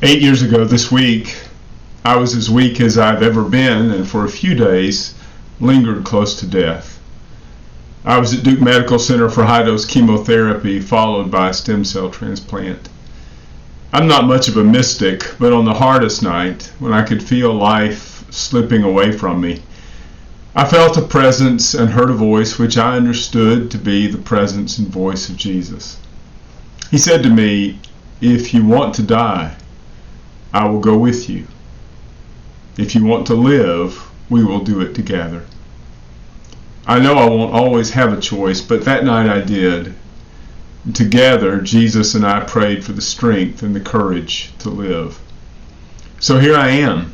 8 years ago this week, I was as weak as I've ever been, and for a few days lingered close to death. I was at Duke Medical Center for high-dose chemotherapy, followed by a stem cell transplant. I'm not much of a mystic, but on the hardest night, when I could feel life slipping away from me, I felt a presence and heard a voice which I understood to be the presence and voice of Jesus. He said to me, "If you want to die, I will go with you. If you want to live, we will do it together." I know I won't always have a choice, but that night I did. Together, Jesus and I prayed for the strength and the courage to live. So here I am,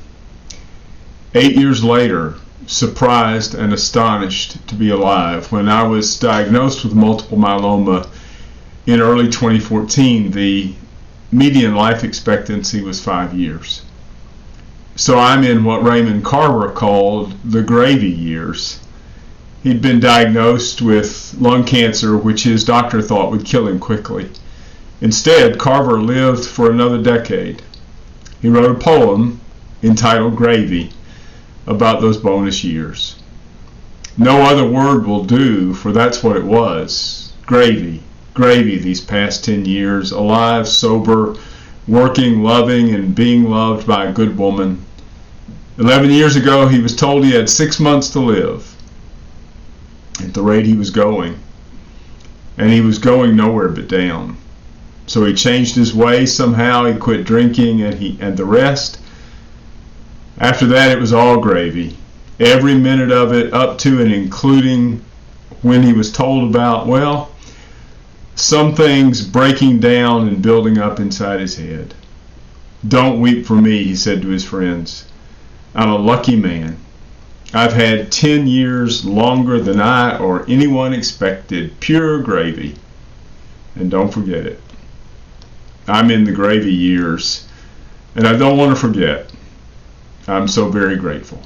8 years later, surprised and astonished to be alive. When I was diagnosed with multiple myeloma in early 2014, the median life expectancy was 5 years. So I'm in what Raymond Carver called the gravy years. He'd been diagnosed with lung cancer, which his doctor thought would kill him quickly. Instead, Carver lived for another decade. He wrote a poem entitled Gravy about those bonus years. No other word will do, for that's what it was. Gravy. Gravy these past 10 years, alive, sober, working, loving, and being loved by a good woman. 11 years ago, he was told he had 6 months to live at the rate he was going. And he was going nowhere but down. So he changed his ways somehow. He quit drinking and the rest. After that, it was all gravy. Every minute of it, up to and including when he was told about, well, some things breaking down and building up inside his head. "Don't weep for me," he said to his friends. "I'm a lucky man. I've had 10 years longer than I or anyone expected. Pure gravy. And don't forget it. I'm in the gravy years, and I don't want to forget. I'm so very grateful."